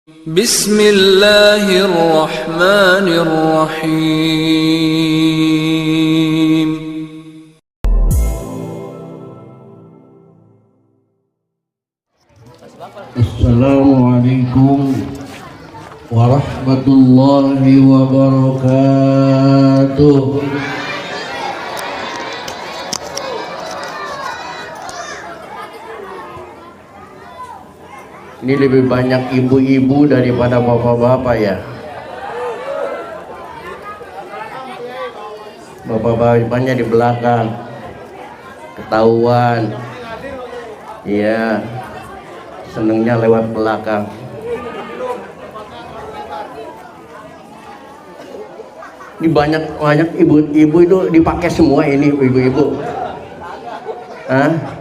Bismillahirrahmanirrahim. Assalamualaikum warahmatullahi wabarakatuh. Ini lebih banyak ibu-ibu daripada bapak-bapak ya. Bapak-bapaknya di belakang ketahuan. Iya, senengnya lewat belakang. Ini banyak ibu-ibu itu dipakai semua ini ibu-ibu. Hah?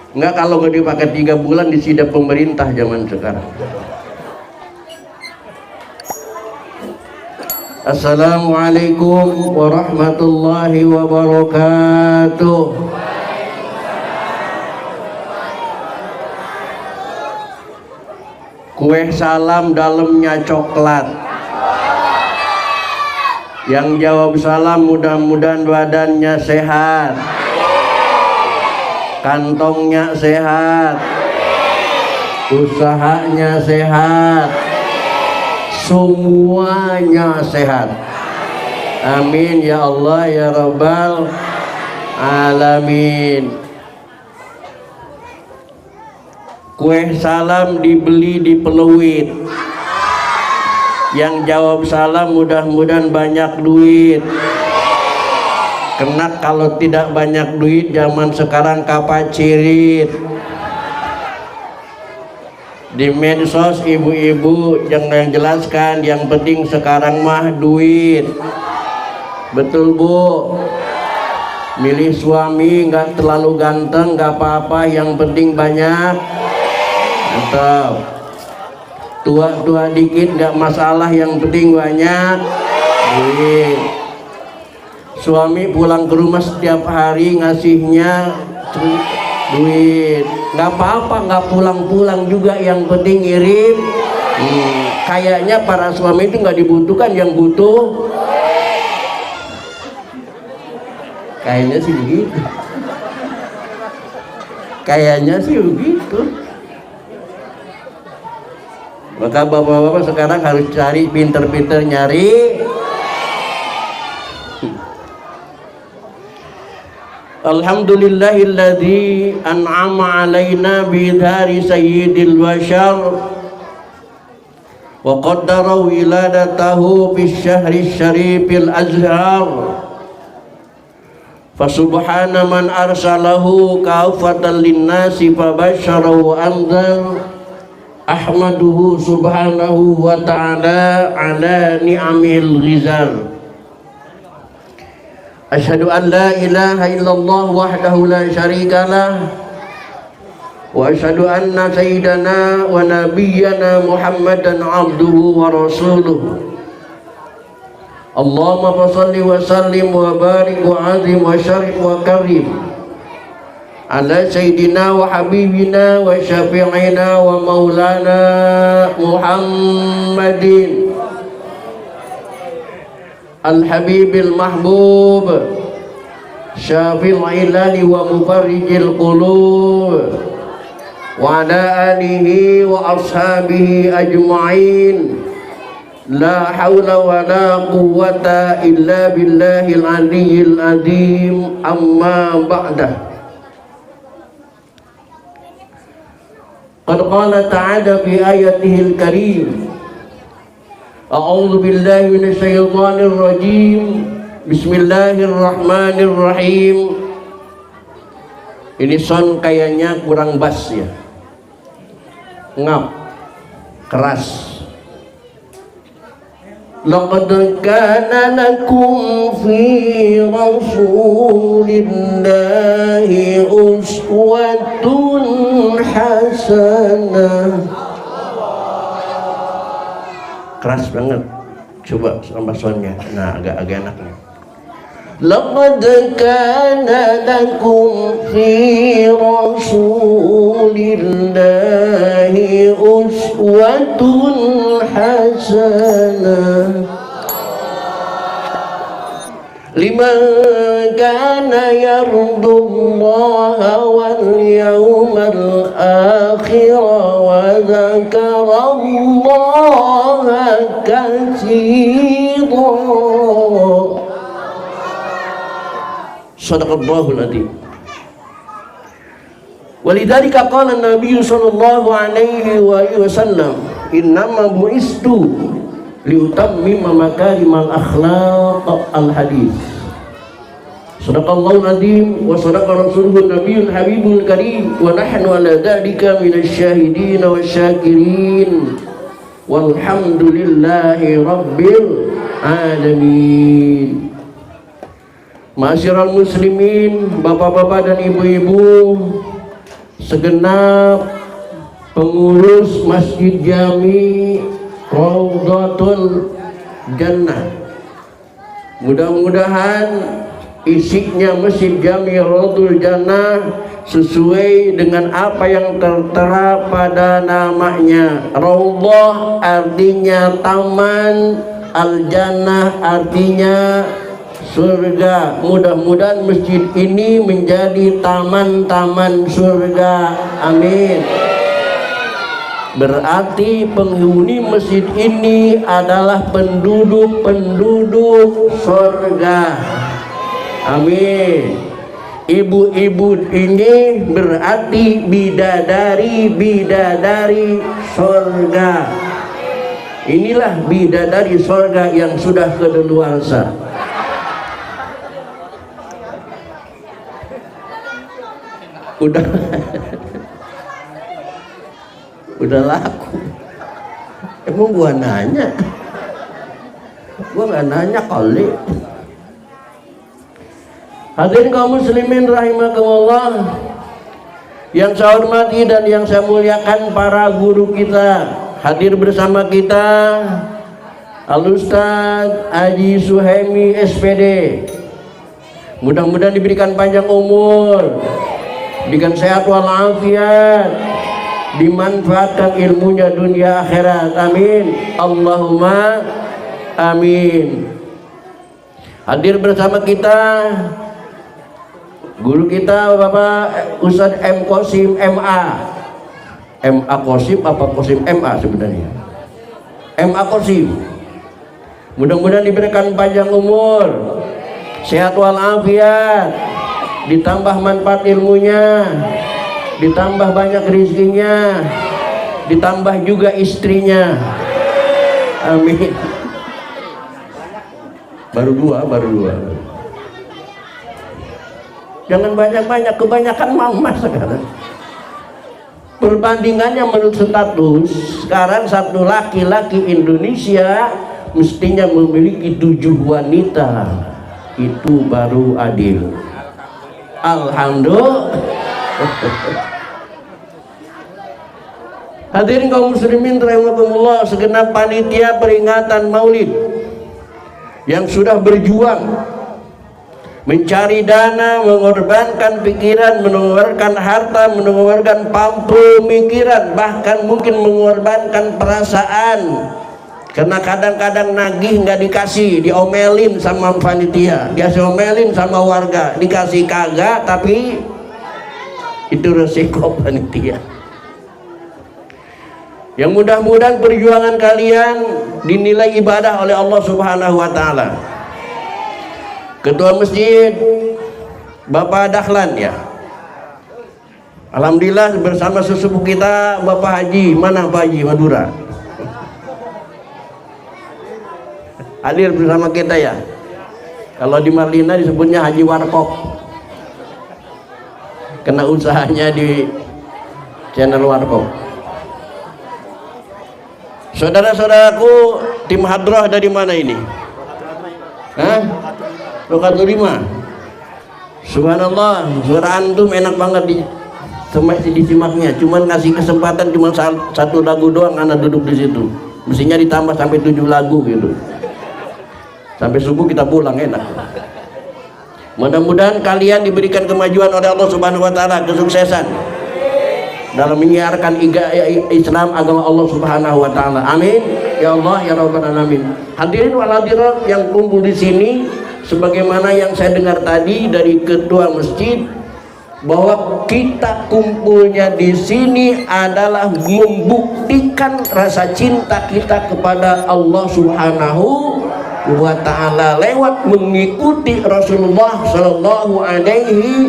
Enggak, kalau nggak dipakai 3 bulan disidap pemerintah zaman sekarang. Assalamualaikum warahmatullahi wabarakatuh. Kue salam dalamnya coklat. Yang jawab salam mudah-mudahan badannya sehat, kantongnya sehat, usahanya sehat, semuanya sehat. Amin ya Allah ya Rabbal alamin. Kue salam dibeli di Peluit. Yang jawab salam mudah-mudahan banyak duit. Kena kalau tidak banyak duit zaman sekarang kapacirit. Di medsos ibu-ibu jangan jelaskan, yang penting sekarang mah duit. Betul Bu? Milih suami nggak terlalu ganteng nggak apa-apa, yang penting banyak. Atau tua-tua dikit nggak masalah, yang penting banyak duit. Suami pulang ke rumah setiap hari ngasihnya duit, nggak apa-apa, nggak pulang-pulang juga, yang penting ngirim. Kayaknya para suami itu nggak dibutuhkan, yang butuh kayaknya sih begitu. Kayaknya sih begitu. Maka bapak-bapak sekarang harus cari, pinter-pinter nyari. Alhamdulillahilladzi an'ama alaina bidhari sayyidil bashar wa qaddara wiladatahu fis syahri syarifil azhar. Fasubhana man arsalahu kaufatan linnasi fabashara wa anzar. Ahmaduhu subhanahu wa ta'ala ala ni'amil ghizal. Asyhadu an la ilaha illallah wahdahu la syarikalah wa asyhadu anna sayyidana wa nabiyyana Muhammadan abduhu wa rasuluh. Allahumma shalli wa sallim wa barik wa azim wa syarif wa karim ala sayyidina wa habibina wa syafi'ina wa maulana Muhammadin al-habibil mahbub syafil ilali wa mufarrijil qulub wa ala alihi wa ashabihi ajma'in. La hawla wa la quwwata illa billahil aliyyil azim. Amma ba'dah. Qad qala ta'ala fi ayatihil karim. A'udzu billahi minasyaitonir rajim. Bismillahirrahmanirrahim. Ini sound kayaknya kurang bass ya. Ngap. Keras. Laqad kana lakum fi rasulillahi uswatun hasanah. Keras banget. Coba sama soundnya. Nah, agak enak nih. لقد كان لكم في رسول الله أسوة حسنة لمن كان يرجو الله واليوم الآخر وذكر الله كثيرا. Sadaqallahul adzim. Walidzalika qala an-nabiy sallallahu alaihi wasallam, innama bu'istu liutammima makarimal akhlaq al-hadis. Sadaqallahul adzim wa sadaqa rasuluhun nabiyul habibul karim wa nahnu ala dzalika minasy syahidin wasyakirin walhamdulillahi rabbil alamin. Ma'asyiral muslimin, bapak-bapak dan ibu-ibu, segenap pengurus Masjid Jami Raudhatul Jannah. Mudah-mudahan isinya Masjid Jami Raudhatul Jannah sesuai dengan apa yang tertera pada namanya. Raudhah artinya taman, Al-Jannah artinya surga. Mudah-mudahan masjid ini menjadi taman-taman surga. Amin. Berarti penghuni masjid ini adalah penduduk-penduduk surga. Amin. Ibu-ibu ini berarti bidadari-bidadari surga. Inilah bidadari surga yang sudah kedaluarsa. Udah laku. Emang gua nanya? Gua nggak nanya kali. Hadirin kaum muslimin rahimakumullah, yang saya hormati dan yang saya muliakan para guru kita. Hadir bersama kita Al-Ustaz Haji Suhaimi SPD. Mudah-mudahan diberikan panjang umur, diberikan sehat walafiat, dimanfaatkan ilmunya dunia akhirat. Amin. Allahumma amin. Hadir bersama kita guru kita Bapak Ustadz M. Qasim MA. MA Qasim apa Qasim MA sebenarnya? MA Qasim. Mudah-mudahan diberikan panjang umur, sehat walafiat, ditambah manfaat ilmunya, ditambah banyak rezekinya, ditambah juga istrinya. Amin. Baru dua. Jangan banyak-banyak, kebanyakan mama sekarang. Perbandingannya menurut status, sekarang satu laki-laki Indonesia mestinya memiliki 7 wanita. Itu baru adil. Alhamdulillah. Hadirin kaum muslimin rahimakumullah, segenap panitia peringatan Maulid yang sudah berjuang mencari dana, mengorbankan pikiran, mengorbankan harta, mengorbankan pemikiran, bahkan mungkin mengorbankan perasaan. Karena kadang-kadang nagih nggak dikasih, diomelin sama panitia, diomelin sama warga, dikasih kagak, tapi itu resiko panitia. Yang mudah-mudahan perjuangan kalian dinilai ibadah oleh Allah Subhanahu wa taala. Ketua masjid Bapak Dahlan ya. Alhamdulillah bersama sesepuh kita Bapak Haji, mana Pak Haji Madura? Hadir bersama kita ya. Kalau di Marlina disebutnya Haji Warkop, kena usahanya di channel Warkop. Saudara-saudaraku, tim hadrah dari mana ini? Hah? Lokatul 5. Subhanallah, suara antum enak banget disimaknya. Cuman ngasih kesempatan cuma satu lagu doang, anak duduk di situ. Mestinya ditambah sampai 7 lagu gitu. Sampai subuh kita pulang enak. Mudah-mudahan kalian diberikan kemajuan oleh Allah Subhanahu wa taala, kesuksesan dalam menyiarkan Islam, agama Allah Subhanahu wa taala. Amin ya Allah ya rabbal alamin. Hadirin wal hadirat yang kumpul di sini, sebagaimana yang saya dengar tadi dari ketua masjid, bahwa kita kumpulnya di sini adalah membuktikan rasa cinta kita kepada Allah Subhanahu wa ta'ala lewat mengikuti Rasulullah Sallallahu Alaihi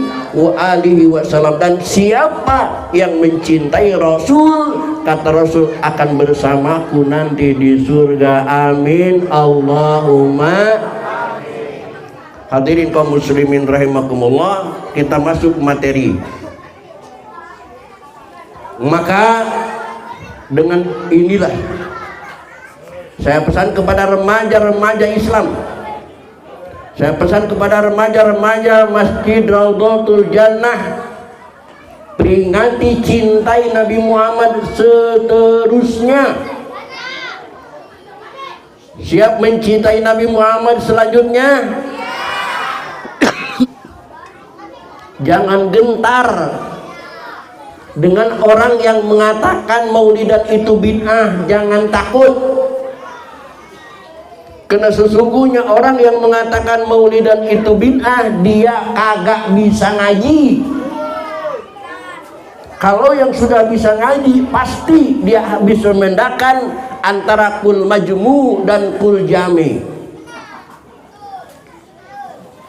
Wasallam. Dan siapa yang mencintai Rasul, kata Rasul, akan bersamaku nanti di surga. Amin Allahumma. Hadirin kaum muslimin rahimakumullah, kita masuk materi. Maka dengan inilah saya pesan kepada remaja-remaja Islam, saya pesan kepada remaja-remaja Masjid Raudhatul Jannah, peringati, cintai Nabi Muhammad seterusnya. Siap mencintai Nabi Muhammad selanjutnya? Jangan gentar dengan orang yang mengatakan maulidan itu bid'ah. Jangan takut, karena sesungguhnya orang yang mengatakan maulidan itu bid'ah, dia kagak bisa ngaji. Kalau yang sudah bisa ngaji, pasti dia bisa membedakan antara kul majmu dan kul jami.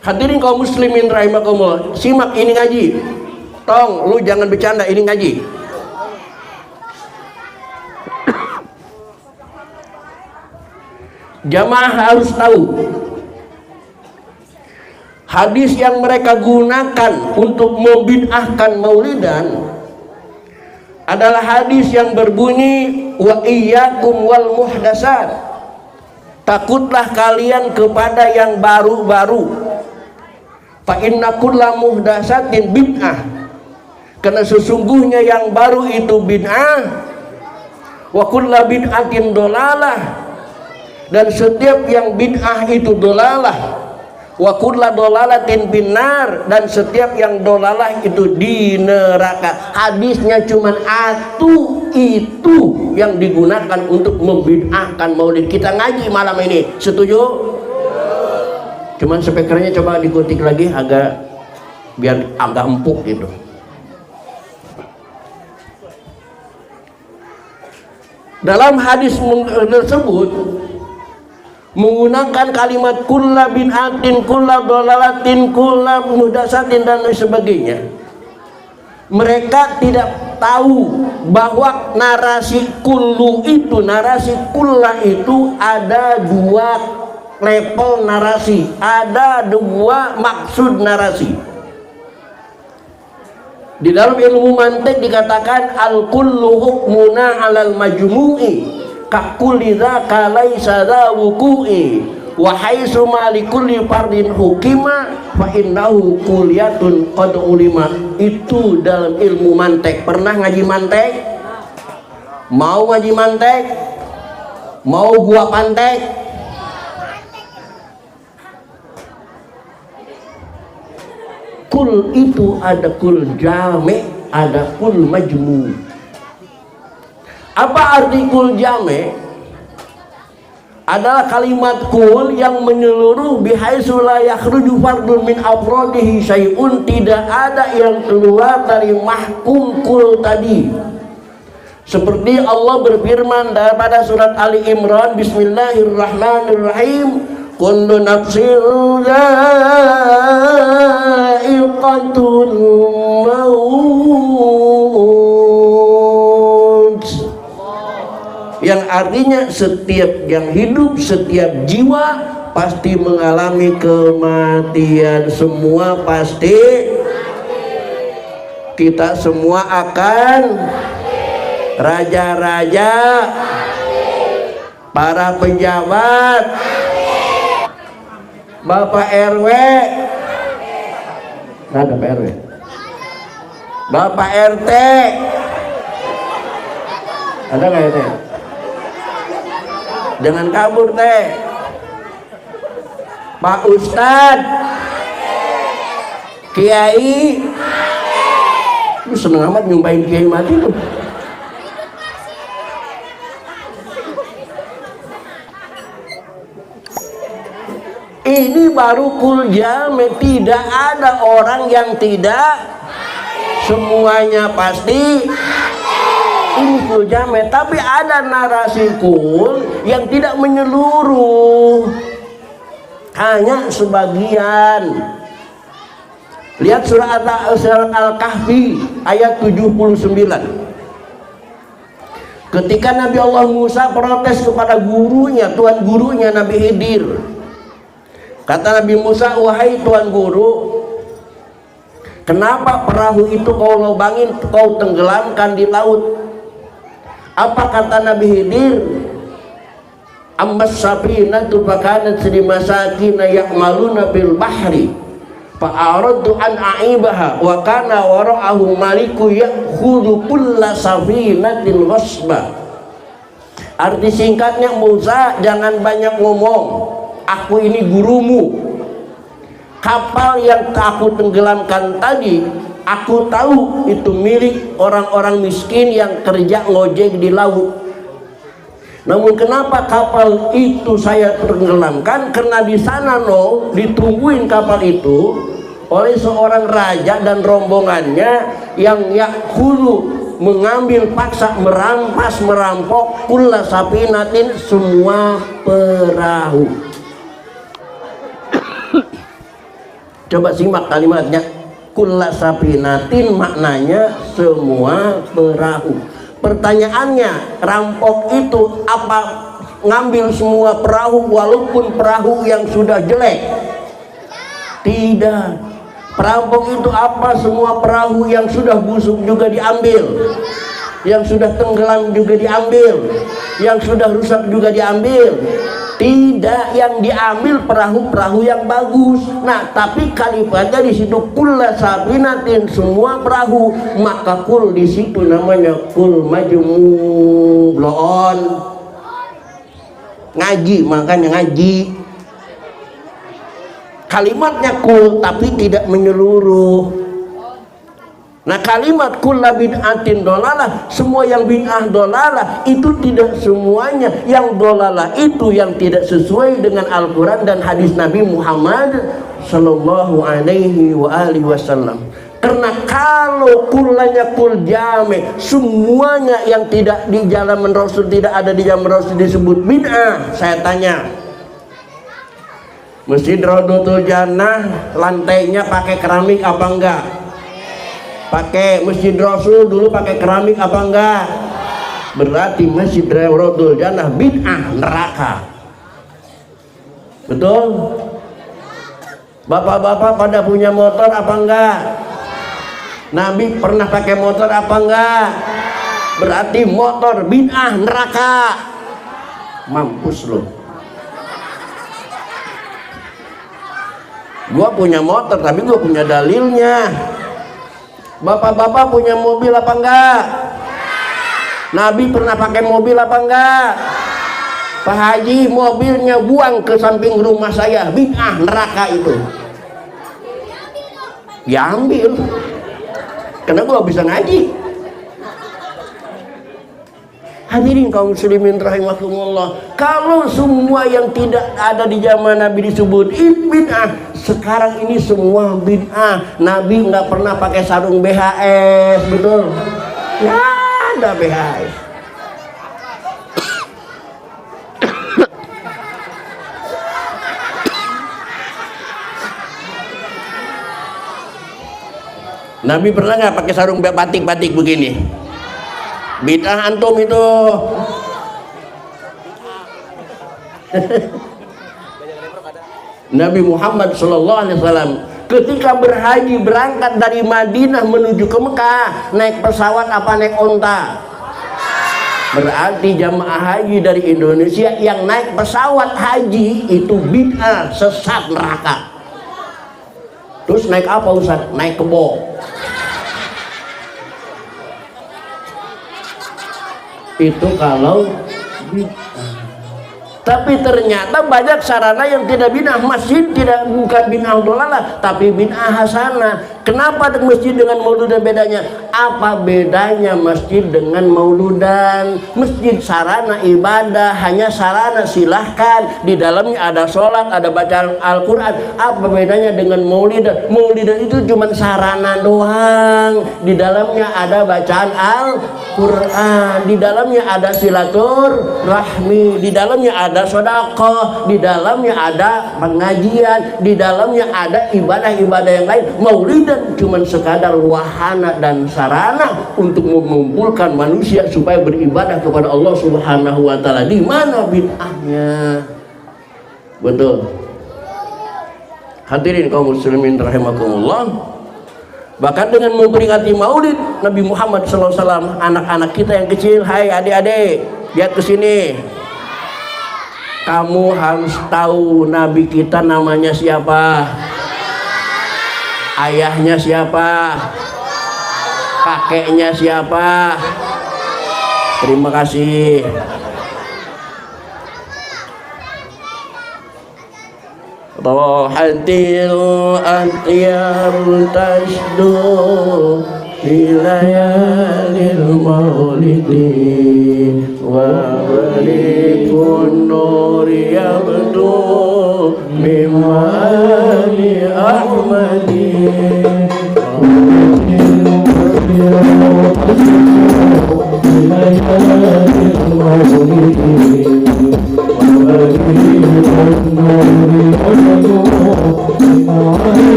Hadirin kaum muslimin rahimakumullah, simak ini ngaji. Tong, lu jangan bercanda, ini ngaji. Jamaah harus tahu, hadis yang mereka gunakan untuk membid'ahkan maulidan adalah hadis yang berbunyi wa iyyakum wal muhdasat. Takutlah kalian kepada yang baru-baru. Fa inna kulla muhdatsatin bid'ah, karena sesungguhnya yang baru itu bid'ah. Wa kulla bid'atin dolalah, dan setiap yang bid'ah itu dolalah. Wa kulla dolalatin binar, dan setiap yang dolalah itu di neraka. Hadisnya cuman itu yang digunakan untuk membid'ahkan maulid. Kita ngaji malam ini, setuju? Cuman speakernya coba dikutik lagi agak, biar agak empuk gitu. Dalam hadis tersebut menggunakan kalimat kulla bid'atin, kulla dolalatin, kulla muhdatsatin dan lain sebagainya. Mereka tidak tahu bahwa narasi kullu itu, narasi kulla itu ada dua level narasi, ada dua maksud narasi. Di dalam ilmu mantik dikatakan al kullu hukmuna alal majmu'i ka kulli dzaka laisa dza wuqu'i wa haitsu ma li kulli fardin hukima fa innahu kulliyatun qad ulima. Itu dalam ilmu mantik. Pernah ngaji mantik? Mau ngaji mantik? Mau gua pantek? Kul itu ada kul jame, ada kul majmu. Apa arti kul jame? Adalah kalimat kul yang menyeluruh, bihaitsu la yakhruju fardun min afradihi syai'un, tidak ada yang keluar dari mahkum kul tadi. Seperti Allah berfirman daripada surat Ali Imran, bismillahirrahmanirrahim, kullu nafsin dha'iqatul maut, yang artinya setiap yang hidup, setiap jiwa pasti mengalami kematian. Semua pasti, kita semua akan, raja-raja, para pejabat, Bapak RW, nggak ada Pak RW, Bapak RT, ada nggak ya teh? Jangan kabur teh. Pak Ustadz, Kiai, lu seneng amat nyumpahin kiai mati lu. Ini baru kul jame, tidak ada orang yang tidak, semuanya pasti. Ini kul jame, tapi ada narasi kul yang tidak menyeluruh, hanya sebagian. Lihat surat Al-Kahfi ayat 79. Ketika Nabi Allah Musa protes kepada gurunya, tuan gurunya Nabi Khidir. Kata Nabi Musa, wahai tuan guru, kenapa perahu itu kau lubangin, kau tenggelamkan di laut? Apa kata Nabi Khidir? Ammas safinatu fakanat limasakina ya'maluna bil bahri fa'aradtu an a'ibaha wa kana wara'ahu maliku ya'khudhu kulla safinatin ghasba. Arti singkatnya, Musa, jangan banyak ngomong, aku ini gurumu. Kapal yang aku tenggelamkan tadi, aku tahu itu milik orang-orang miskin yang kerja ngojek di laut. Namun kenapa kapal itu saya tenggelamkan? Karena di sana ditungguin kapal itu oleh seorang raja dan rombongannya yang yakhulu, mengambil paksa, merampas, merampok kulla safinatin, semua perahu. Coba simak kalimatnya, kulla safinatin maknanya semua perahu. Pertanyaannya, rampok itu apa? Ngambil semua perahu walaupun perahu yang sudah jelek? Tidak. Perampok itu apa? Semua perahu yang sudah busuk juga diambil, yang sudah tenggelam juga diambil, yang sudah rusak juga diambil. Tidak, yang diambil perahu-perahu yang bagus. Nah, tapi kalimatnya di situ kulla safinatin, semua perahu, maka kul di situ namanya kul majmu'un. Ngaji, makanya ngaji. Kalimatnya kul tapi tidak menyeluruh. Nah, kalimat kulla bid'atin dolalah, semua yang bid'ah dolalah, itu tidak semuanya. Yang dolalah itu yang tidak sesuai dengan Al-Quran dan hadis Nabi Muhammad sallallahu alaihi wa alihi wasallam. Karena kalau kullanya kul jame, semuanya yang tidak di zaman Rasul, tidak ada di zaman Rasul disebut bid'ah. Saya tanya, Masjid Raudhatul Jannah lantainya pakai keramik apa enggak? Pakai. Masjid Rasul dulu pakai keramik apa enggak? Berarti Masjid Raudhatul Jannah bid'ah, neraka. Betul? Bapak-bapak pada punya motor apa enggak? Nabi pernah pakai motor apa enggak? Berarti motor bid'ah, neraka. Mampus loh. Gua punya motor tapi gua punya dalilnya. Bapak-bapak punya mobil apa enggak? Nabi pernah pakai mobil apa enggak? Pak Haji, mobilnya buang ke samping rumah saya, bid'ah, neraka itu. Diambil. Karena gua bisa ngaji. Hadirin kaum muslimin rahimakumullah, kalau semua yang tidak ada di zaman Nabi disebut bid'ah, sekarang ini semua bid'ah. Nabi nggak pernah pakai sarung BHS, betul? Ya, ada BHS. Nabi pernah nggak pakai sarung batik-batik begini? Bid'ah antum itu. Nabi Muhammad SAW ketika berhaji, berangkat dari Madinah menuju ke Mekah, naik pesawat apa naik onta? Berarti jamaah haji dari Indonesia yang naik pesawat haji itu bid'ah, sesat, neraka. Terus naik apa Ustaz? Naik kebo. Itu kalau bid'ah. Tapi ternyata banyak sarana yang tidak bid'ah. Masjid tidak bukan bid'ah dhalalah, tapi bid'ah hasanah. Kenapa masjid dengan mauludan bedanya? Apa bedanya masjid dengan mauludan? Masjid sarana ibadah, hanya sarana, silahkan. Di dalamnya ada sholat, ada bacaan Al-Quran. Apa bedanya dengan maulidan? Maulidan itu cuma sarana doang. Di dalamnya ada bacaan Al-Quran, di dalamnya ada silaturahmi, di dalamnya ada sedekah, di dalamnya ada pengajian, di dalamnya ada ibadah-ibadah yang lain. Maulidan cuma sekadar wahana dan sarana untuk mengumpulkan manusia supaya beribadah kepada Allah Subhanahu wa taala. Di mana bid'ahnya? Betul. Hadirin kaum muslimin rahimakumullah. Bahkan dengan memperingati Maulid Nabi Muhammad SAW, anak-anak kita yang kecil, hai adik-adik, lihat ke sini. Kamu harus tahu Nabi kita namanya siapa, ayahnya siapa, kakeknya siapa. Terima kasih. Rahatil atyar tasdu hilayalil maulidi wa walikun nuri yabdu mimani ahmadi.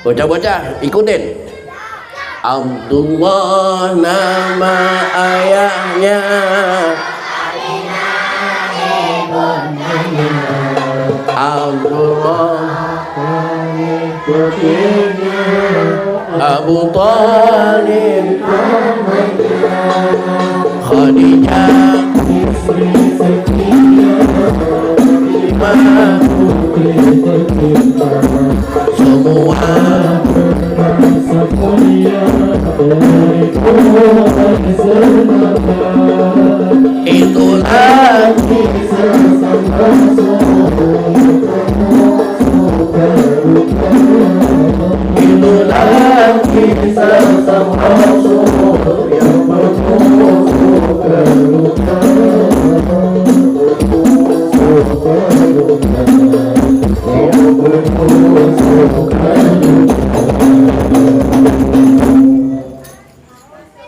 Bocah-bocah ikutin. Abdullah nama ayahnya, Abdullah Abu Talib, Khadijah, semua itulah kisah sang Rasul yang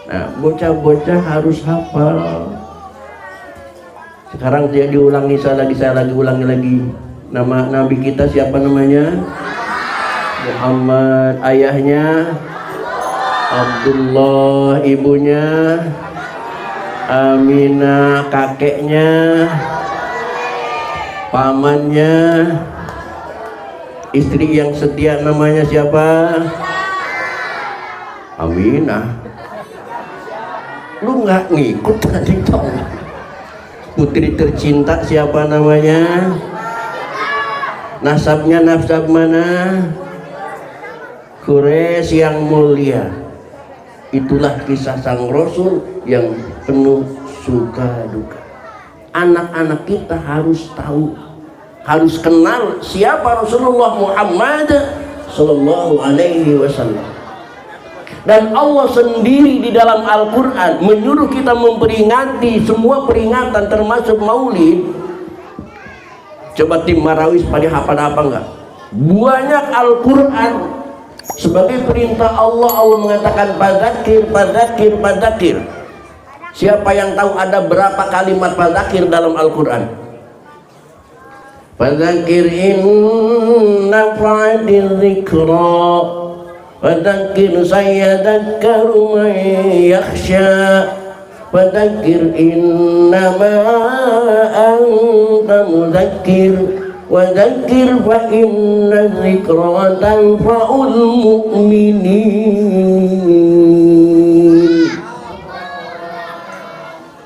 Nah, bocah-bocah harus hafal. Sekarang dia diulangi, saya lagi ulangi lagi. Nama Nabi kita siapa namanya? Muhammad. Ayahnya Abdullah, ibunya Aminah, kakeknya, pamannya, istri yang setia namanya siapa? Aminah. Lu nggak ngikut tadi dong. Putri tercinta siapa namanya? Nasabnya nasab mana? Quraisy yang mulia. Itulah kisah sang Rasul yang penuh suka duka. Anak-anak kita harus tahu harus kenal siapa Rasulullah Muhammad sallallahu alaihi wasallam. Dan Allah sendiri di dalam Al-Quran menyuruh kita memperingati semua peringatan termasuk maulid. Coba tim Marawis pada hafal apa enggak? Banyak Al-Quran sebagai perintah Allah. Allah mengatakan fadzakir, fadzakir, fadzakir. Siapa yang tahu ada berapa kalimat fadzakir dalam Al-Quran? Fadzakir inna fa'adil zikra, fadzakir sayadakkaru man yakhsha, fadzakir innama anta mudzakir, wadzakir fa inna zikra tanfa'ul mu'minin.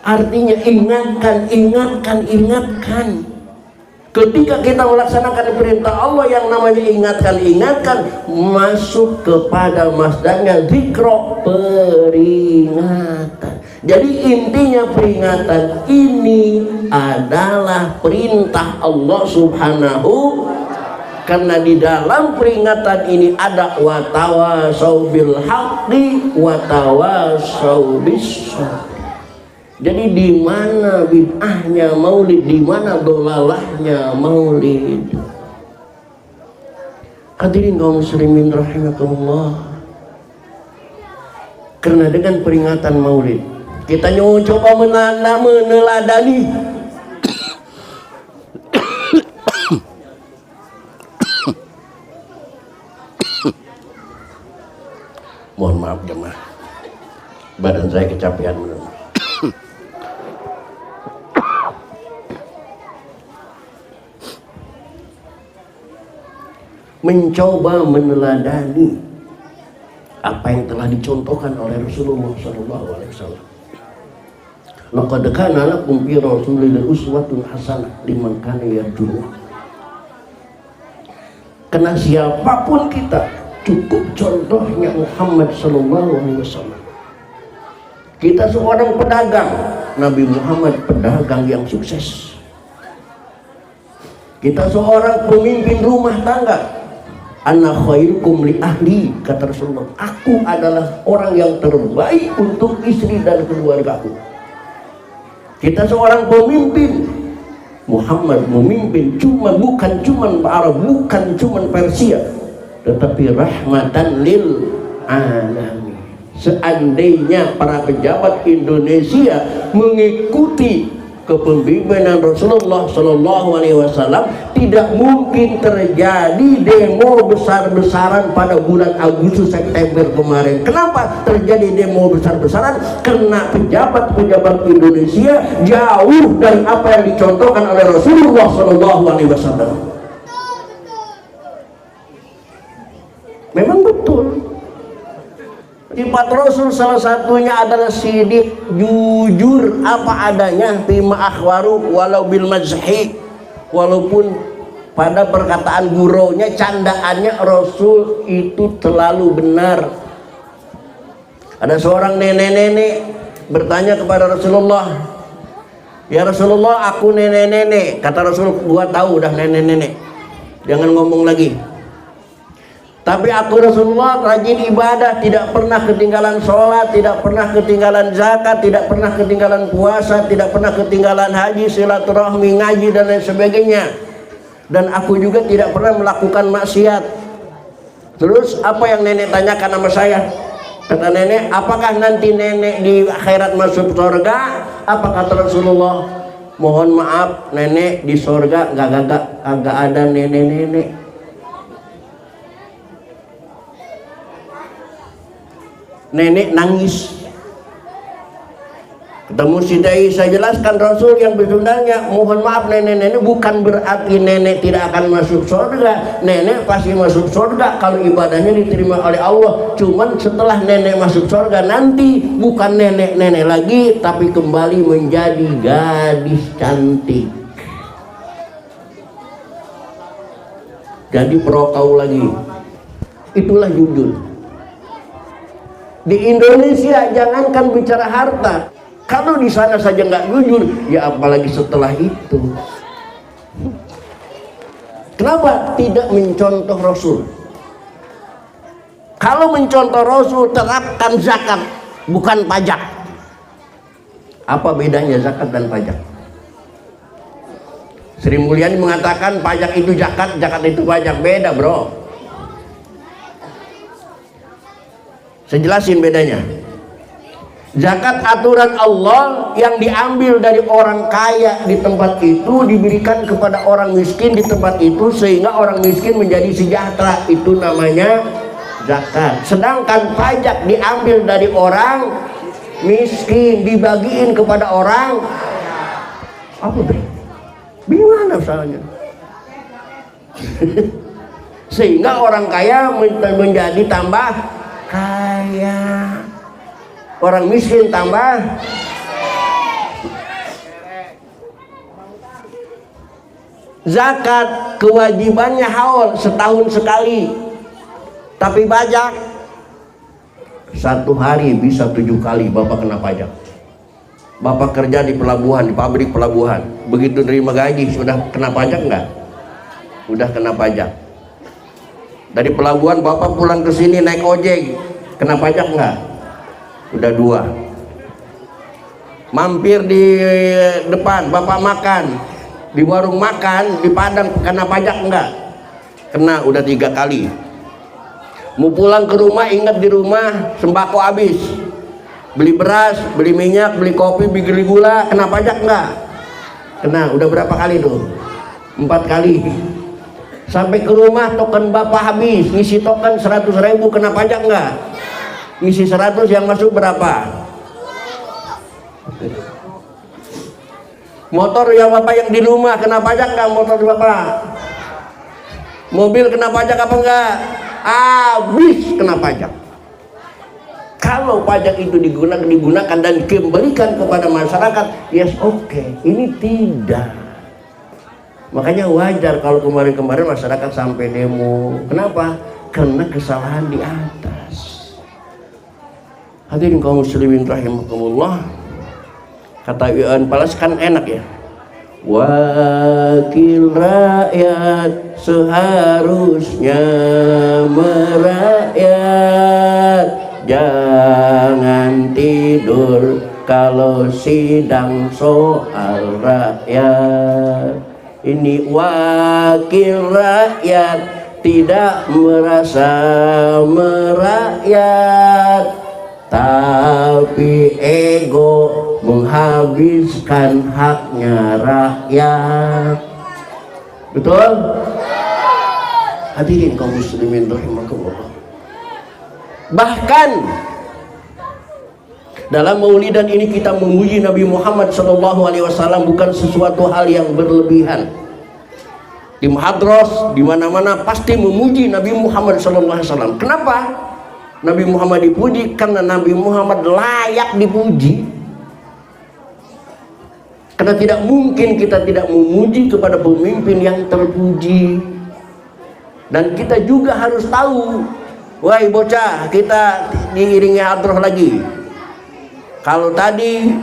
Artinya ingatkan, ingatkan, ingatkan. Ketika kita melaksanakan perintah Allah yang namanya ingatkan, ingatkan, masuk kepada masdarnya zikro, peringatan. Jadi intinya peringatan ini adalah perintah Allah Subhanahu, karena di dalam peringatan ini ada watawasau bil haqqi watawasau bis sabr. Jadi di mana bid'ahnya maulid, di mana dolalahnya maulid. Hadirin kaum muslimin rahimakumullah. Karena dengan peringatan maulid kita coba meneladani mohon maaf jemaah, badan saya kecapean benar. Mencoba meneladani apa yang telah dicontohkan oleh Rasulullah SAW. Laqad kana lakum fi Rasulillahi uswatun hasanah liman kana yarjullah. Karena siapapun kita, cukup contohnya Muhammad SAW. Kita seorang pedagang, Nabi Muhammad pedagang yang sukses. Kita seorang pemimpin rumah tangga, ana khairukum li ahli, kata Rasulullah, aku adalah orang yang terbaik untuk istri dan keluargaku. Kita seorang pemimpin, Muhammad memimpin bukan cuma Arab, bukan cuma Persia, tetapi rahmatan lil alamin. Seandainya para pejabat Indonesia mengikuti kepemimpinan Rasulullah SAW, tidak mungkin terjadi demo besar-besaran pada bulan Agustus September kemarin. Kenapa terjadi demo besar-besaran? Karena pejabat-pejabat Indonesia jauh dari apa yang dicontohkan oleh Rasulullah SAW. Memang betul. Sifat Rasul salah satunya adalah sidik, jujur apa adanya, bima akhwaru walau bil mazhi, walaupun pada perkataan guronya, candaannya Rasul itu selalu benar. Ada seorang nenek-nenek bertanya kepada Rasulullah, ya Rasulullah, aku nenek-nenek. Kata Rasul, gua tahu udah nenek-nenek, jangan ngomong lagi. Tapi aku Rasulullah rajin ibadah, tidak pernah ketinggalan sholat, tidak pernah ketinggalan zakat, tidak pernah ketinggalan puasa, tidak pernah ketinggalan haji, silaturahmi, ngaji dan lain sebagainya. Dan aku juga tidak pernah melakukan maksiat. Terus apa yang nenek tanyakan sama saya? Kata nenek, apakah nanti nenek di akhirat masuk surga? Apa kata Rasulullah? Mohon maaf nenek, di surga agak ada nenek-nenek. Nenek nangis. Ketemu Siti Aisyah, jelaskan Rasul yang sebenarnya, mohon maaf nenek-nenek, bukan berarti nenek tidak akan masuk surga. Nenek pasti masuk surga kalau ibadahnya diterima oleh Allah. Cuman setelah nenek masuk surga nanti bukan nenek-nenek lagi, tapi kembali menjadi gadis cantik. Jadi perokau lagi. Itulah jujur. Di Indonesia jangankan bicara harta, kalau di sana saja nggak jujur, ya apalagi setelah itu. Kenapa tidak mencontoh Rasul? Kalau mencontoh Rasul, terapkan zakat, bukan pajak. Apa bedanya zakat dan pajak? Sri Mulyani mengatakan pajak itu zakat, zakat itu pajak. Beda, bro. Saya jelasin bedanya. Zakat aturan Allah yang diambil dari orang kaya di tempat itu diberikan kepada orang miskin di tempat itu sehingga orang miskin menjadi sejahtera. Itu namanya zakat. Sedangkan pajak diambil dari orang miskin dibagiin kepada orang apa bro? Gimana soalnya? Sehingga orang kaya menjadi tambah kaya, orang miskin tambah. Zakat kewajibannya haul setahun sekali, tapi pajak satu hari bisa 7 kali Bapak kena pajak. Bapak kerja di pelabuhan, di pabrik pelabuhan, begitu nerima gaji sudah kena pajak enggak? Udah kena pajak. Dari pelabuhan Bapak pulang ke sini naik ojek, kena pajak enggak? Udah 2. Mampir di depan Bapak makan di warung makan di Padang, kena pajak enggak? Kena, udah 3 kali. Mau pulang ke rumah, ingat di rumah sembako habis, beli beras, beli minyak, beli kopi, beli gula, kena pajak enggak? Kena, udah berapa kali tuh? 4 kali. Sampai ke rumah token Bapak habis, ngisi token 100.000, kena pajak enggak? Ngisi 100 yang masuk berapa? Motor yang Bapak yang di rumah kena pajak enggak? Motor Bapak? Mobil kena pajak apa enggak? Habis kena pajak. Kalau pajak itu digunakan dan dikembalikan kepada masyarakat, yes, oke. Ini tidak. Makanya wajar kalau kemarin-kemarin masyarakat sampai demo. Kenapa? Karena kesalahan di atas. Hadirin kaum muslimin rahimakumullah. Kata Iwan Fals kan enak ya. Wakil rakyat seharusnya merakyat, jangan tidur kalau sidang soal rakyat. Ini wakil rakyat tidak merasa merakyat, tapi ego menghabiskan haknya rakyat. Betul? Hadirin kaum muslimin rahimakumullah. Bahkan dalam maulidan ini kita memuji Nabi Muhammad SAW bukan sesuatu hal yang berlebihan. Di muhadros, di mana-mana pasti memuji Nabi Muhammad SAW. Kenapa Nabi Muhammad dipuji? Karena Nabi Muhammad layak dipuji. Karena tidak mungkin kita tidak memuji kepada pemimpin yang terpuji. Dan kita juga harus tahu, wahai bocah, kita diiringi hadroh lagi. Kalau tadi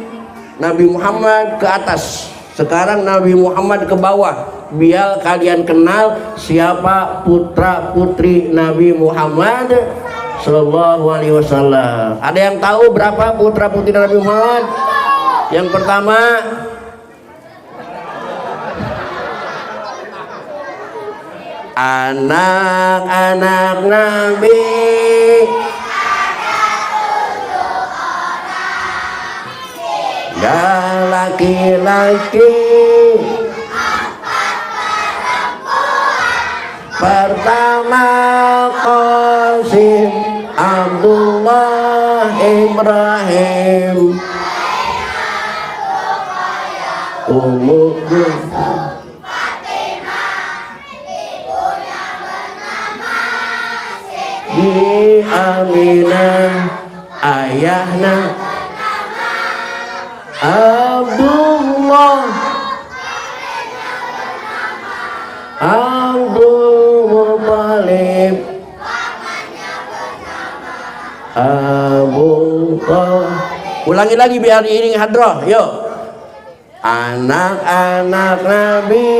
Nabi Muhammad ke atas, sekarang Nabi Muhammad ke bawah. Biar kalian kenal siapa putra putri Nabi Muhammad Sallallahu Alaihi Wasallam. Ada yang tahu berapa putra putri Nabi Muhammad? Yang pertama, anak-anak Nabi, dan laki-laki. Pertama Qasim, Abdullah, Ibrahim, Ummu Kulthum, Bi Aminah, ayahna Abdullah, Abdul Muttalib, Abu Talib. Ulangi lagi biar diiringi hadroh. Yuk. Anak-anak Nabi,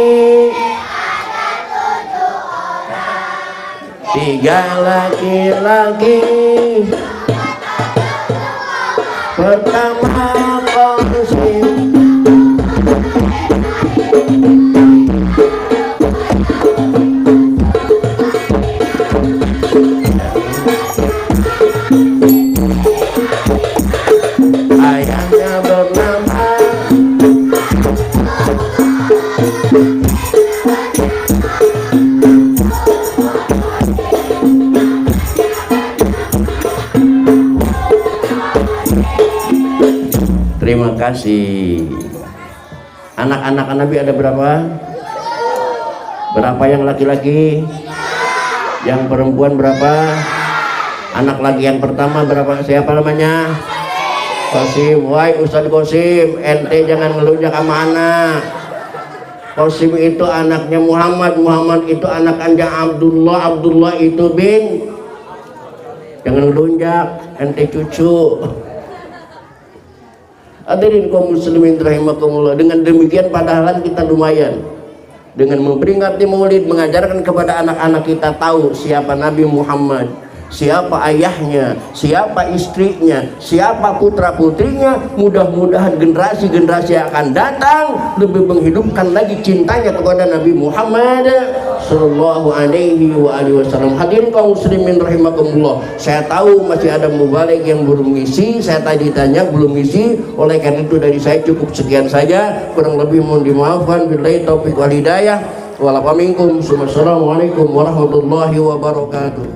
tiga laki-laki pertama konsep ayahnya bernama terima kasih. Anak-anak Nabi ada berapa? Berapa yang laki-laki? Yang perempuan berapa? Anak laki yang pertama berapa? Siapa namanya? Qasim. Wahai Ustadz Qasim, ente jangan ngelunjak sama anak. Qasim itu anaknya Muhammad, Muhammad itu anak anda Abdullah, Abdullah itu bin. Jangan ngelunjak, ente cucu. Hadirin kaum muslimin rahimakumullah, dengan demikian padahal kita lumayan dengan memperingati Maulid, mengajarkan kepada anak-anak kita tahu siapa Nabi Muhammad, siapa ayahnya, siapa istrinya, siapa putra-putrinya. Mudah-mudahan generasi-generasi yang akan datang lebih menghidupkan lagi cintanya kepada Nabi Muhammad sallallahu alaihi wasallam. Hadirin kaum muslimin rahimakumullah, saya tahu masih ada mubalik yang belum ngisi, saya tadi tanya belum ngisi, oleh karena itu dari saya cukup sekian saja, kurang lebih mohon dimaafkan. Billahi taufiq wal hidayah, wala minkum. Wassalamualaikum warahmatullahi wabarakatuh.